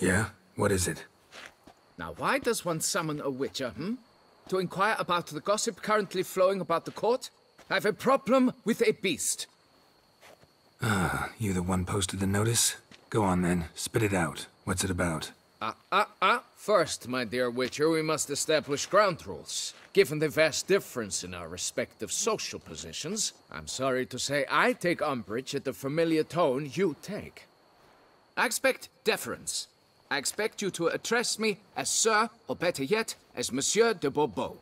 Yeah? What is it? Now, why does one summon a witcher, To inquire about the gossip currently flowing about the court? I have a problem with a beast. Ah, you the one posted the notice? Go on then, spit it out. What's it about? First, my dear witcher, we must establish ground rules. Given the vast difference in our respective social positions, I'm sorry to say I take umbrage at the familiar tone you take. I expect deference. I expect you to address me as Sir, or better yet, as Monsieur de Bourbeau.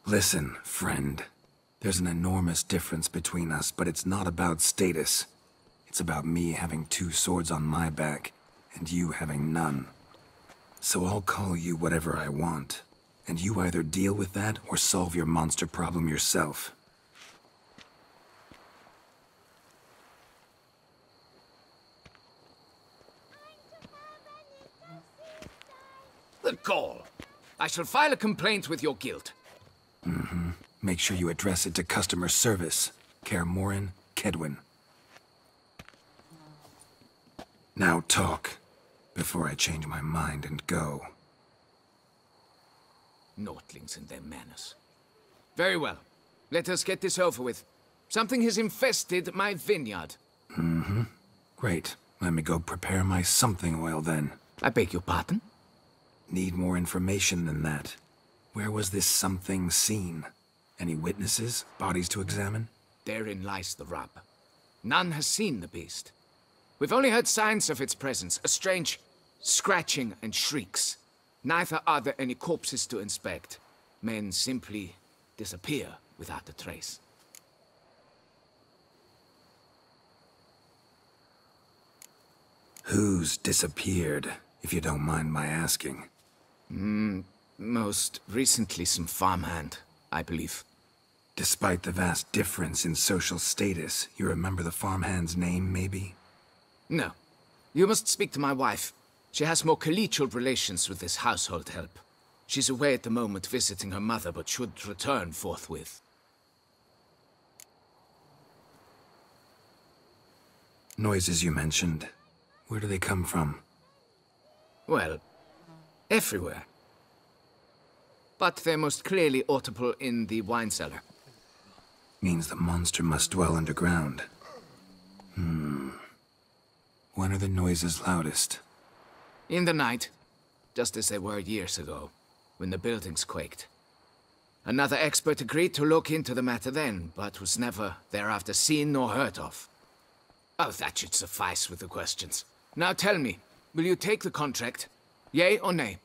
Listen, friend. There's an enormous difference between us, but it's not about status. It's about me having 2 swords on my back, and you having none. So I'll call you whatever I want, and you either deal with that or solve your monster problem yourself. The gall! I shall file a complaint with your guild. Make sure you address it to customer service. Kaer Morhen, Kedwin. Now talk, before I change my mind and go. Notlings and their manners. Very well. Let us get this over with. Something has infested my vineyard. Great. Let me go prepare my something oil then. I beg your pardon? Need more information than that. Where was this something seen? Any witnesses? Bodies to examine? Therein lies the rub. None has seen the beast. We've only heard signs of its presence, a strange scratching and shrieks. Neither are there any corpses to inspect. Men simply disappear without a trace. Who's disappeared, if you don't mind my asking? Most recently some farmhand, I believe. Despite the vast difference in social status, you remember the farmhand's name, maybe? No. You must speak to my wife. She has more collegial relations with this household help. She's away at the moment visiting her mother, but should return forthwith. Noises you mentioned. Where do they come from? Well, everywhere. But they're most clearly audible in the wine cellar. Means the monster must dwell underground. When are the noises loudest? In the night, just as they were years ago, when the buildings quaked. Another expert agreed to look into the matter then, but was never thereafter seen nor heard of. Oh, that should suffice with the questions. Now tell me, will you take the contract? Yea or nay?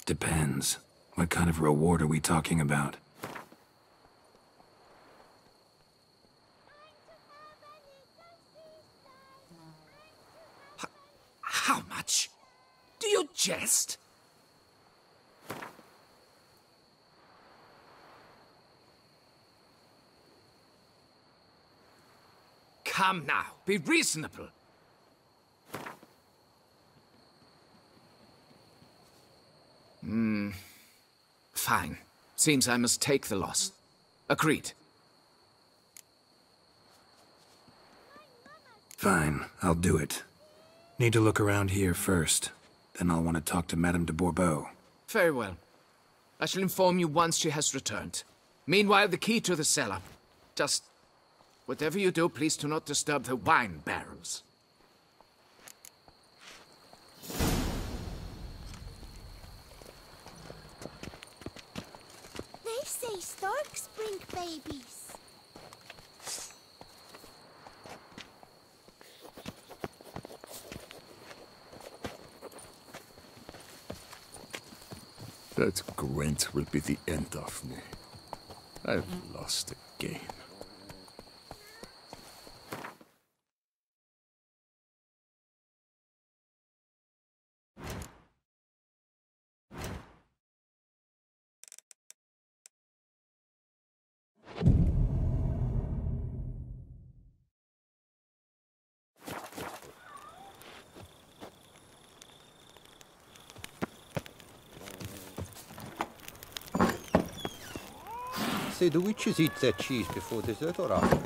Depends. What kind of reward are we talking about? How much? Do you jest? Come now, be reasonable. Fine. Seems I must take the loss. Agreed. Fine, I'll do it. Need to look around here first. Then I'll want to talk to Madame de Bourbeau. Very well. I shall inform you once she has returned. Meanwhile, the key to the cellar. Just... whatever you do, please do not disturb the wine barrels. They say storks bring babies. That Gwent will be the end of me. I've lost again. say the witches eat their cheese before dessert or after?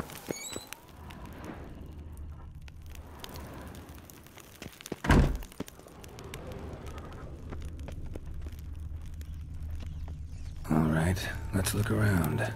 All right, let's look around.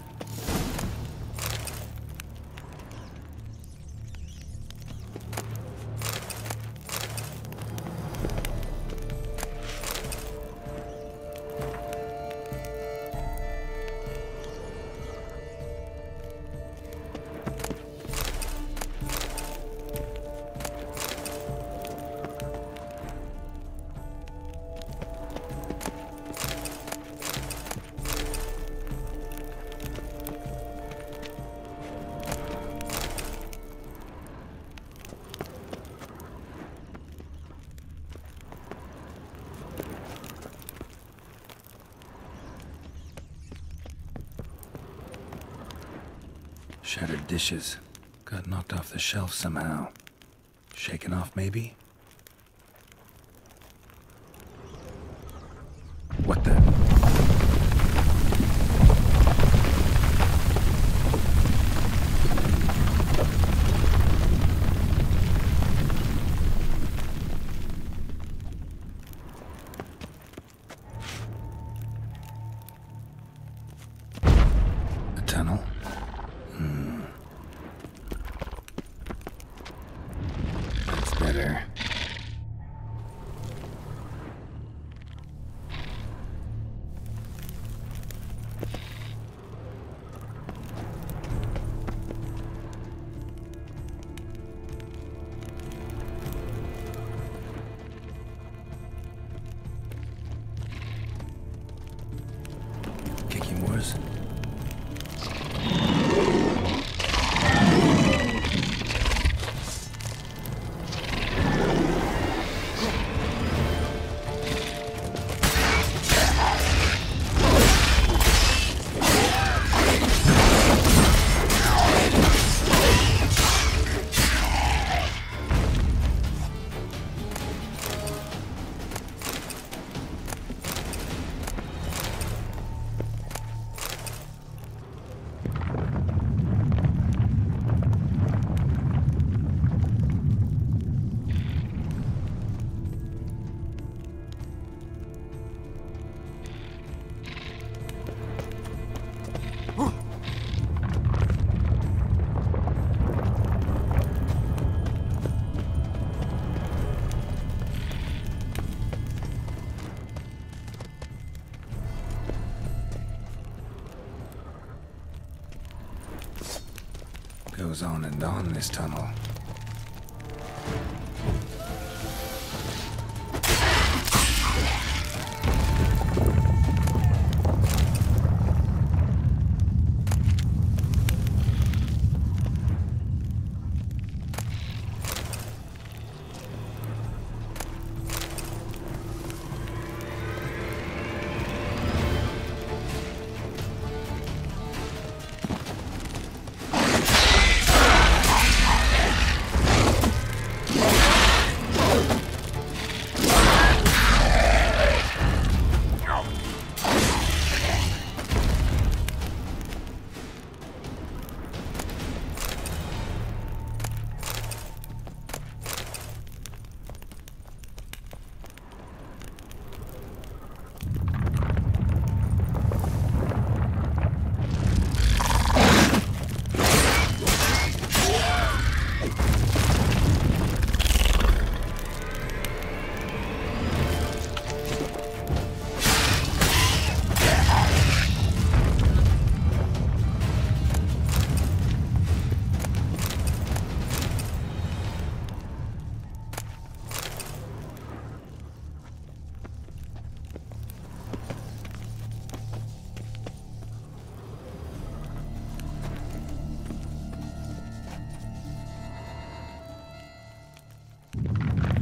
Shattered dishes. Got knocked off the shelf somehow. Shaken off, maybe? What the? A tunnel? That's better. Kicking wars? Goes on and on, this tunnel.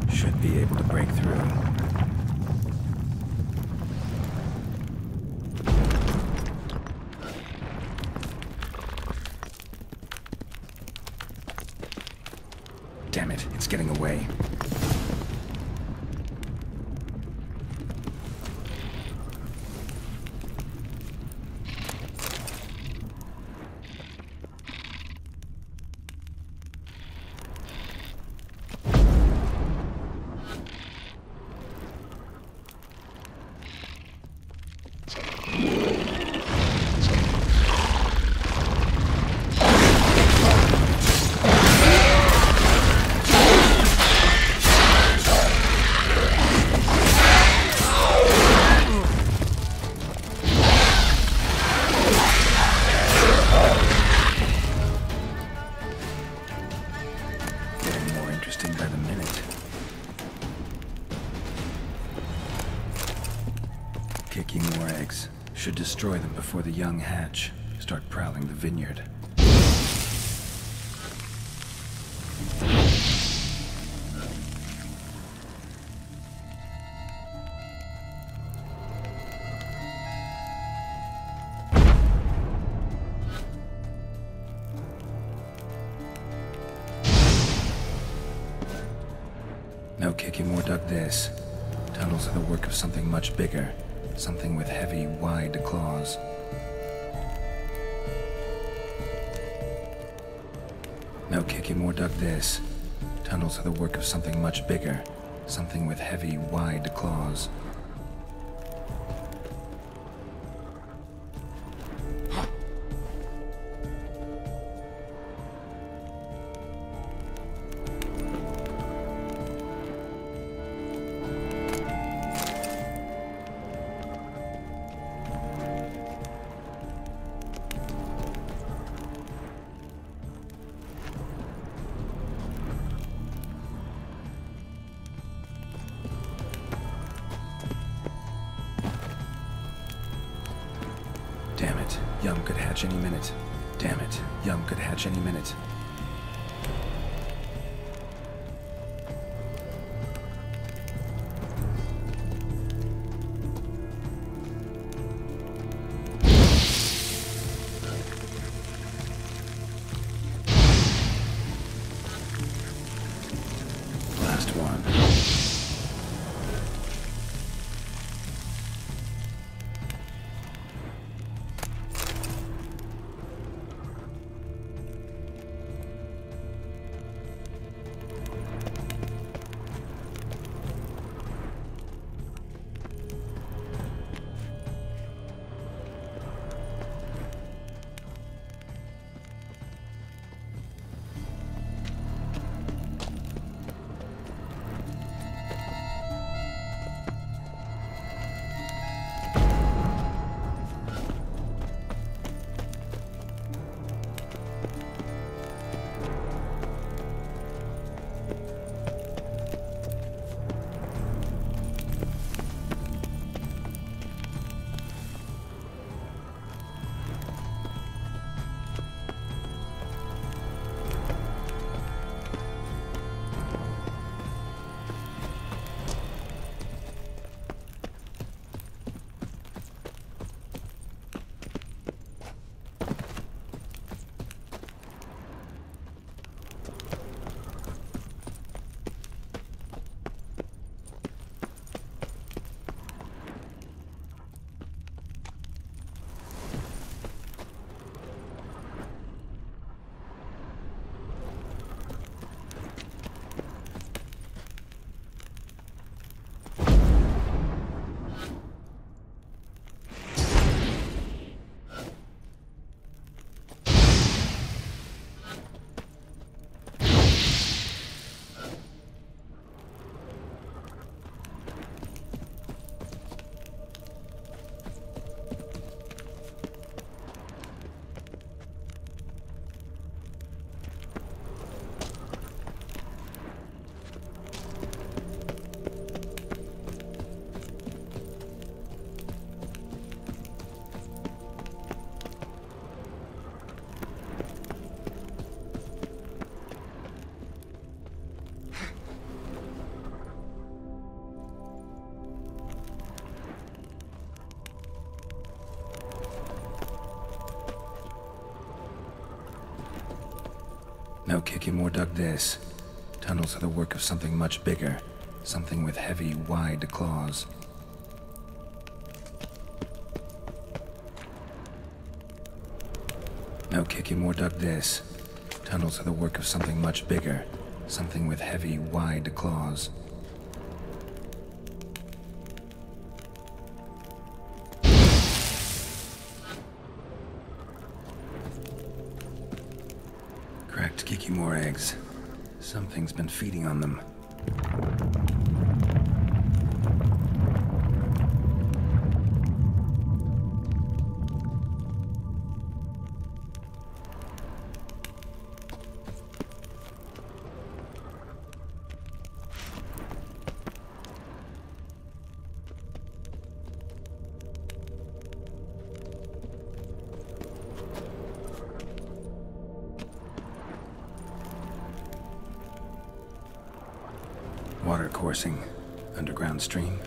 Should be able to break through. Damn it, it's getting away. Kicking more eggs. Should destroy them before the young hatch. Start prowling the vineyard. No kicking more dug this. Tunnels are the work of something much bigger. Something with heavy, wide claws. No kicking more dug this. Tunnels are the work of something much bigger. Something with heavy, wide claws. Damn it, Yum could hatch any minute. Damn it, Yum could hatch any minute. Last one. No kicking more dug this. Tunnels are the work of something much bigger. Something with heavy, wide claws. No kicking more dug this. Tunnels are the work of something much bigger. Something with heavy, wide claws. Cracked Kiki more eggs. Something's been feeding on them. water coursing. Underground stream.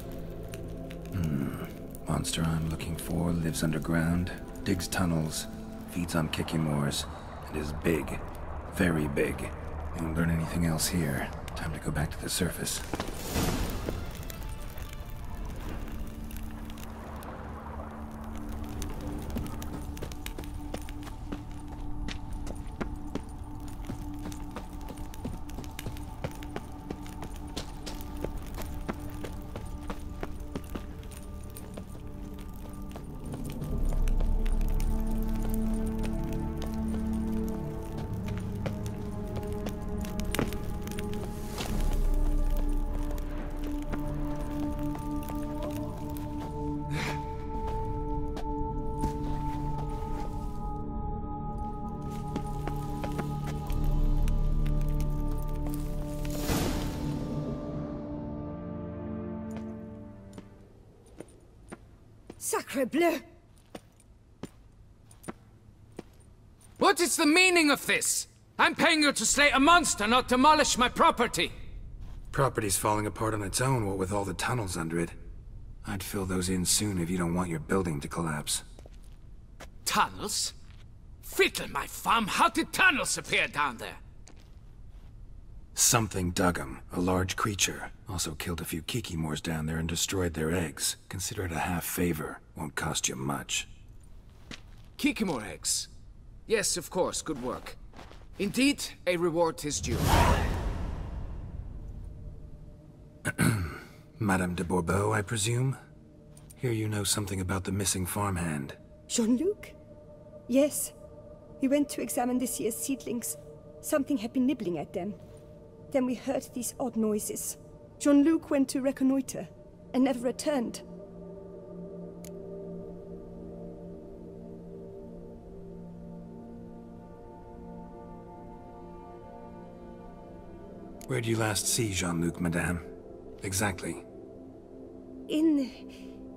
Monster I'm looking for lives underground, digs tunnels, feeds on Kikimores, and is big. Very big. Won't learn anything else here. Time to go back to the surface. Sacre bleu! What is the meaning of this? I'm paying you to slay a monster, not demolish my property. Property's falling apart on its own, what with all the tunnels under it. I'd fill those in soon if you don't want your building to collapse. Tunnels? Fiddle my thumb, how did tunnels appear down there? Something dug 'em. A large creature. Also killed a few Kikimores down there and destroyed their eggs. Consider it a half-favor. Won't cost you much. Kikimore eggs. Yes, of course, good work. Indeed, a reward is due. Madame de Bourbeau, I presume? Hear you know something about the missing farmhand. Jean-Luc? Yes. We went to examine this year's seedlings. Something had been nibbling at them. Then we heard these odd noises. Jean-Luc went to reconnoiter and never returned. Where'd you last see Jean-Luc, madame? Exactly. In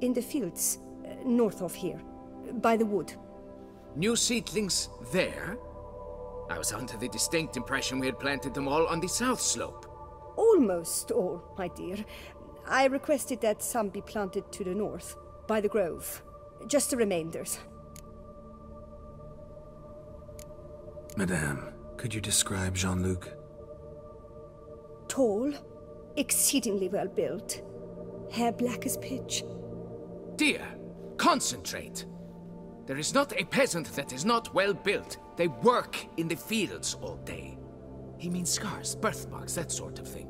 the fields, north of here, by the wood. New seedlings there? I was under the distinct impression we had planted them all on the south slope. Almost all, my dear. I requested that some be planted to the north, by the grove. Just the remainders. Madame, could you describe Jean-Luc? Tall, exceedingly well built. Hair black as pitch. Dear, concentrate. There is not a peasant that is not well built. They work in the fields all day. He means scars, birthmarks, that sort of thing.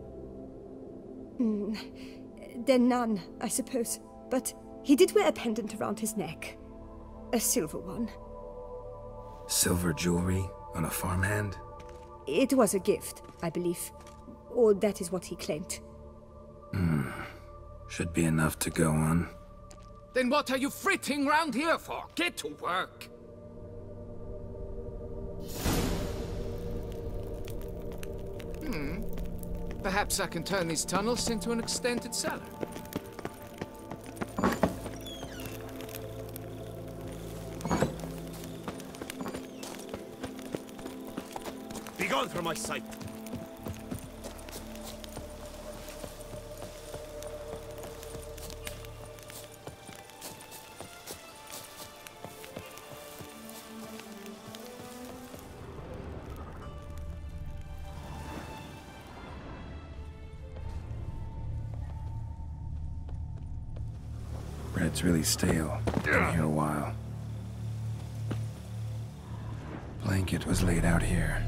Then none, I suppose. But he did wear a pendant around his neck. A silver one. Silver jewelry on a farmhand? It was a gift, I believe. Or that is what he claimed. Should be enough to go on. Then what are you fritting round here for? Get to work! Perhaps I can turn these tunnels into an extended cellar. Be gone from my sight! Bread's really stale. Been here a while. Blanket was laid out here.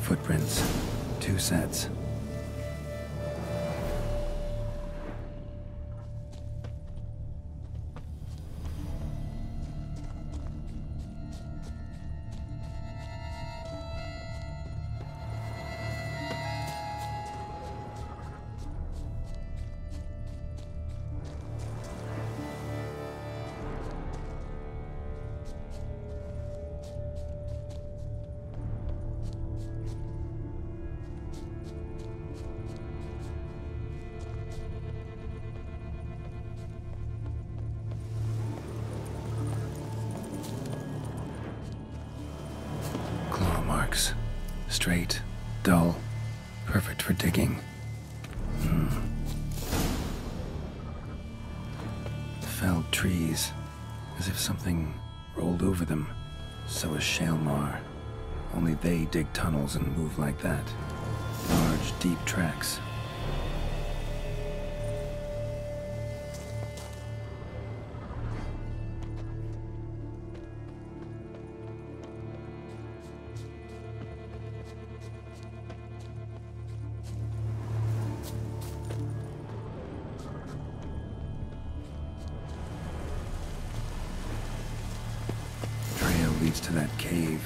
Footprints. 2 sets. marks. Straight, dull, perfect for digging. Felled trees, as if something rolled over them. So is Shalmar. Only they dig tunnels and move like that. Large, deep tracks. Trail leads to that cave.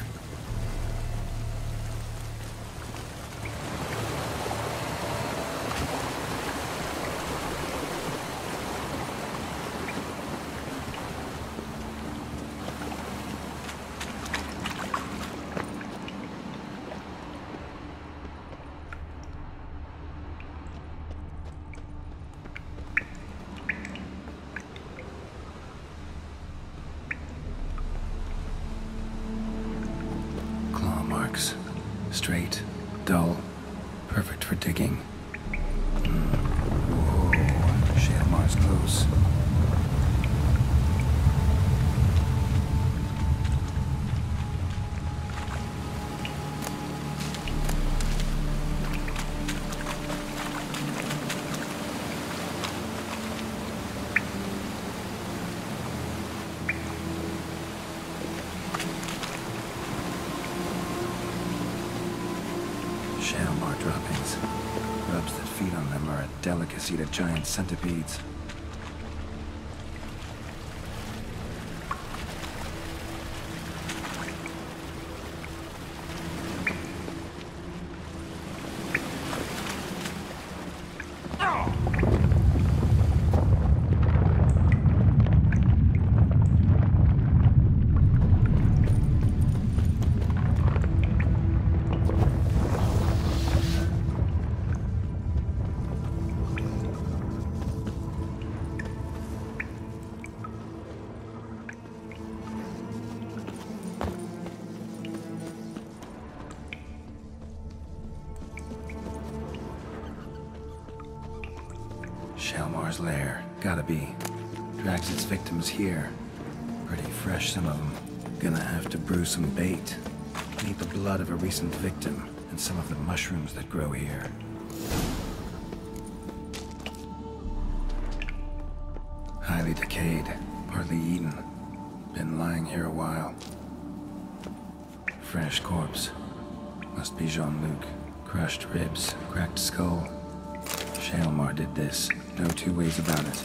Straight, dull, perfect for digging. Whoa, Shalmar's close. Shalmar droppings. Grubs that feed on them are a delicacy to giant centipedes. Shalmar's lair. Gotta be. Drags its victims here. Pretty fresh, some of them. Gonna have to brew some bait. Need the blood of a recent victim and some of the mushrooms that grow here. Highly decayed, partly eaten. Been lying here a while. Fresh corpse. Must be Jean-Luc. Crushed ribs, cracked skull. Shalmar did this. No two ways about it.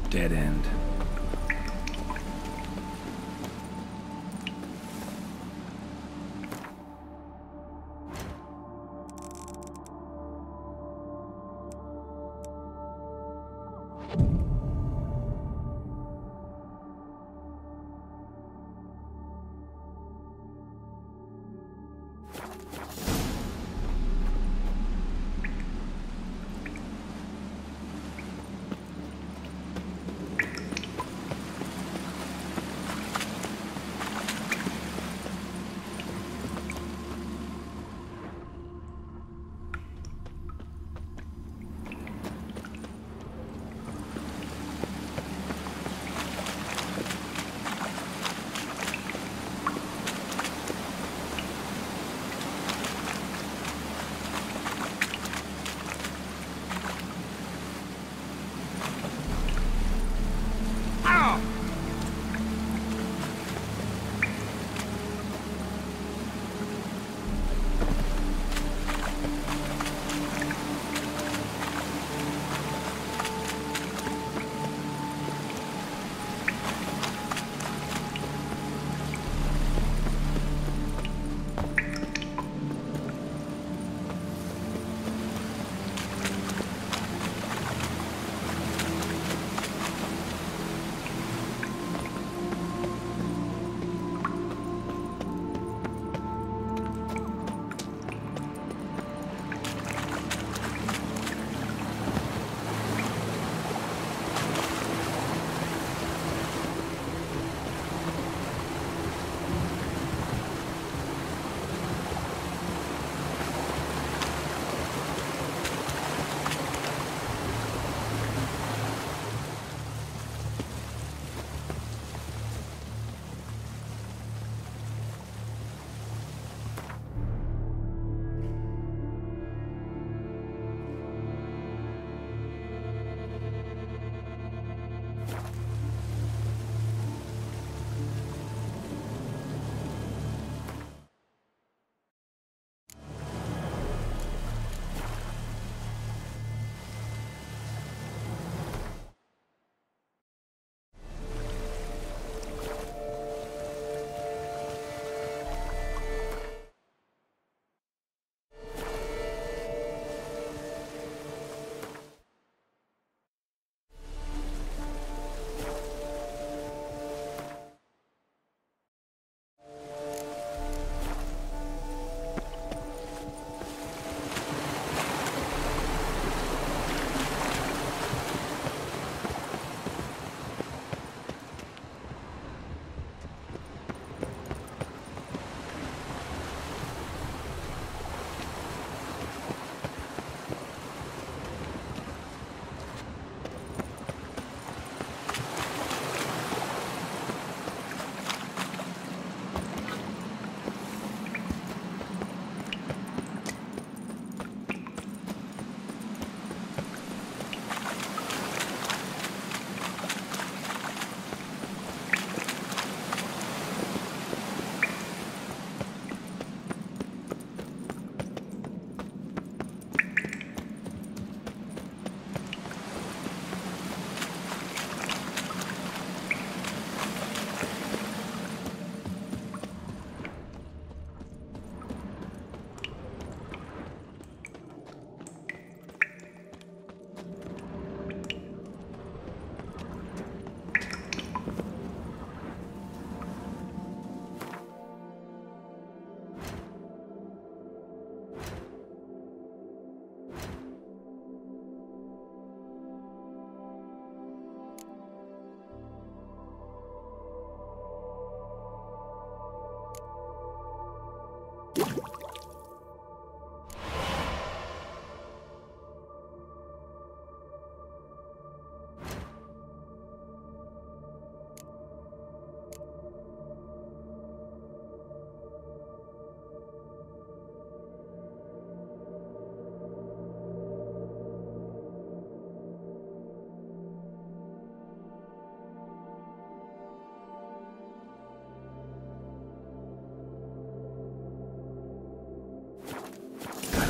Dead end.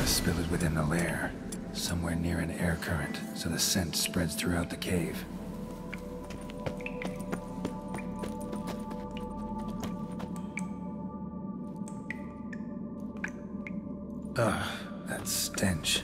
Spill it within the lair, somewhere near an air current, so the scent spreads throughout the cave. Ugh, that stench.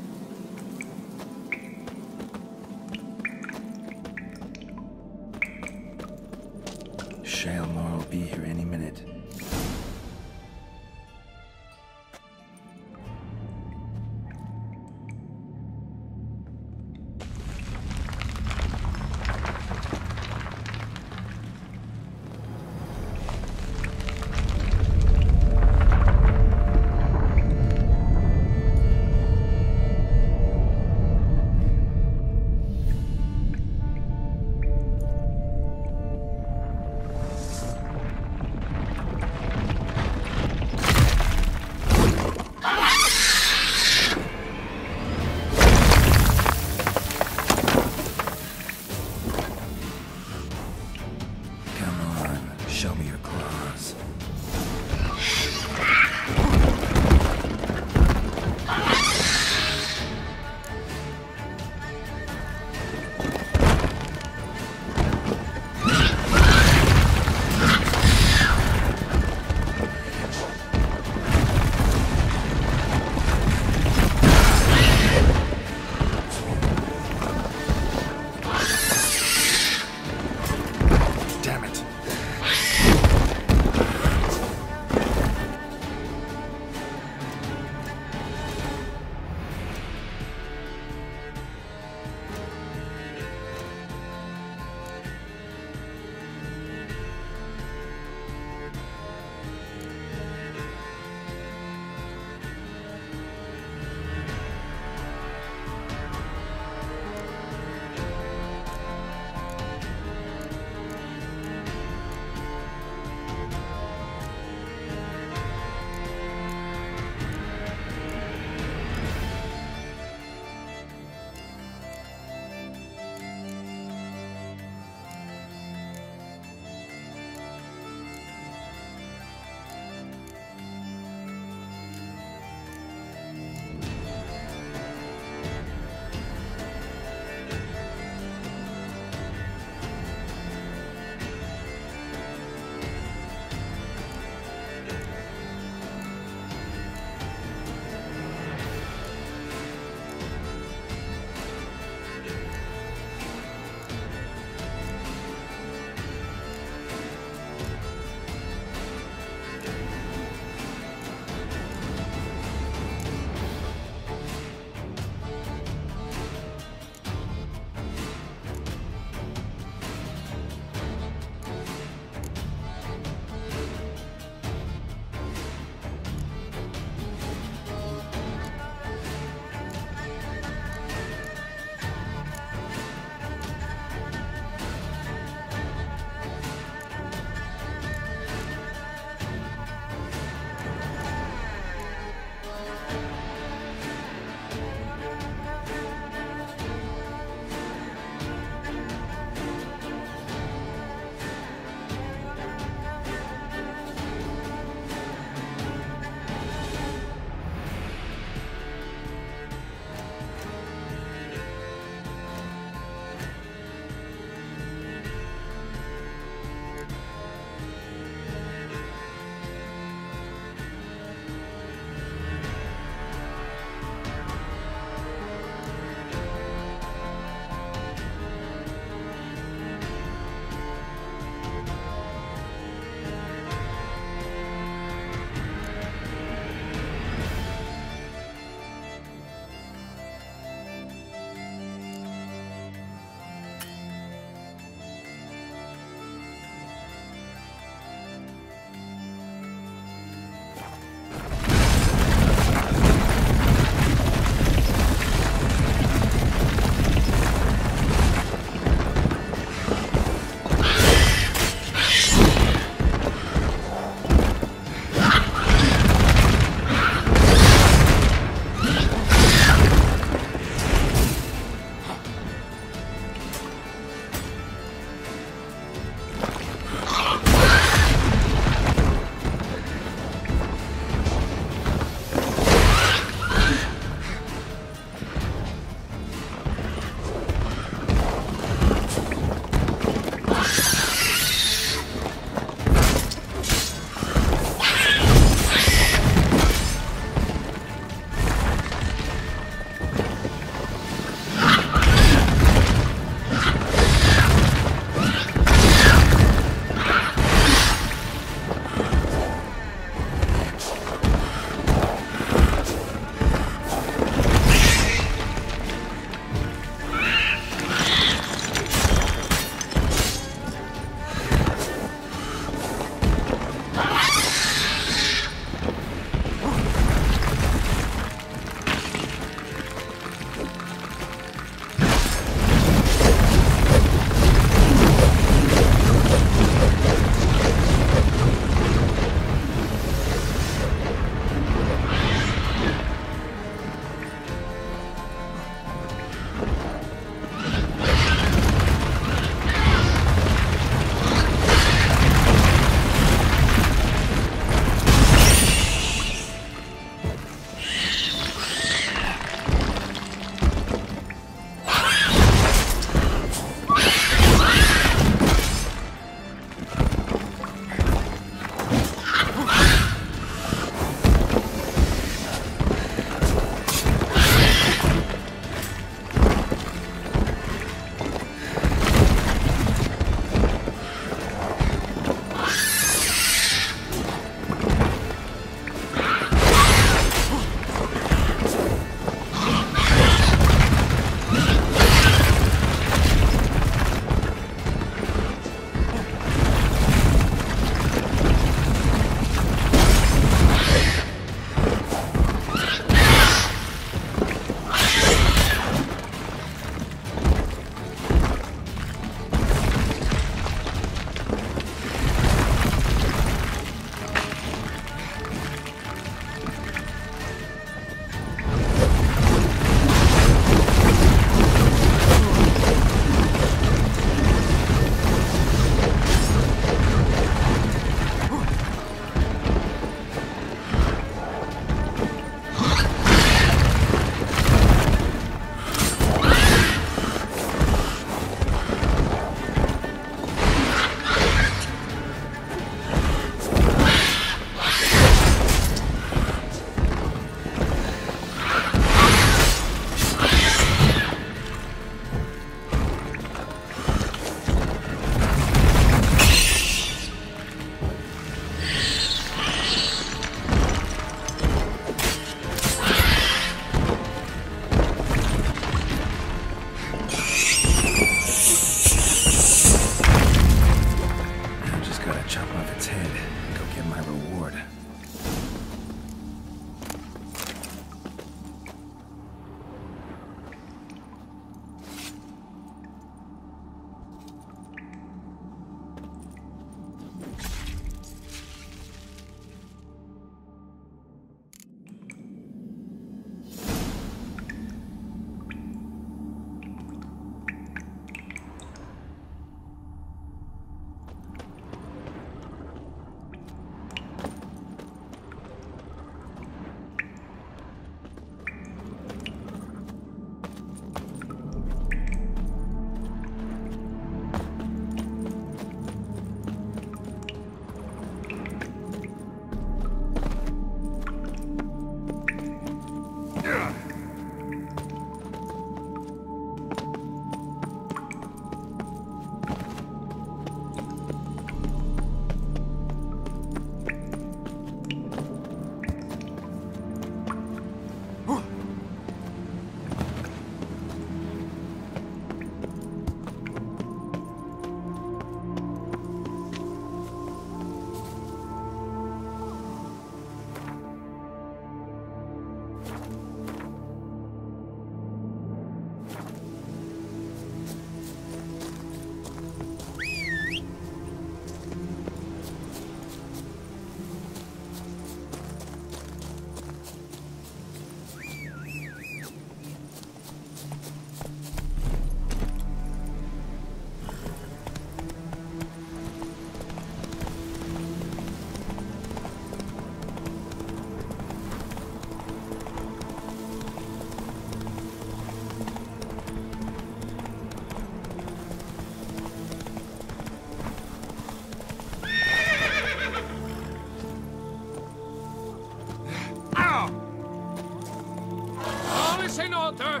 House in order!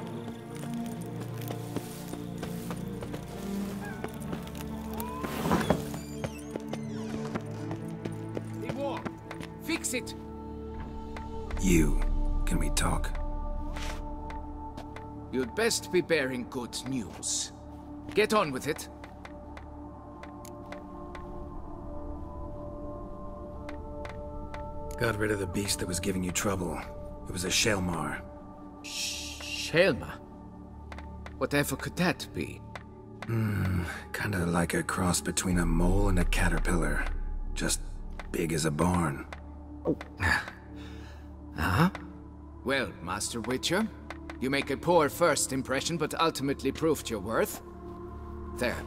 The wall. Fix it! You. Can we talk? You'd best be bearing good news. Get on with it. Got rid of the beast that was giving you trouble. It was a Shelmar. Shelma? Whatever could that be? Kinda like a cross between a mole and a caterpillar. Just big as a barn. Huh? Well, Master Witcher, you make a poor first impression, but ultimately proved your worth. There.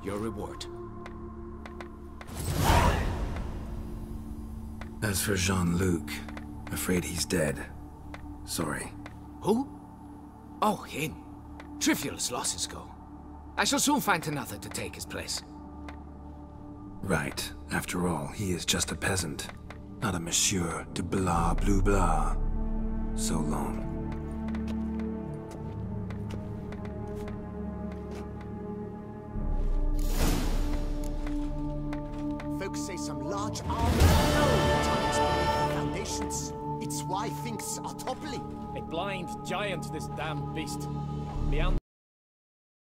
Your reward. As for Jean-Luc, afraid he's dead. Sorry. Who? Oh, him. Trivial as losses go. I shall soon find another to take his place. Right. After all, he is just a peasant. Not a monsieur de blah blue blah. So long. Folks say some large army tunnels beneath the foundations. It's why things are toppling. A blind giant, this damned beast. Beyond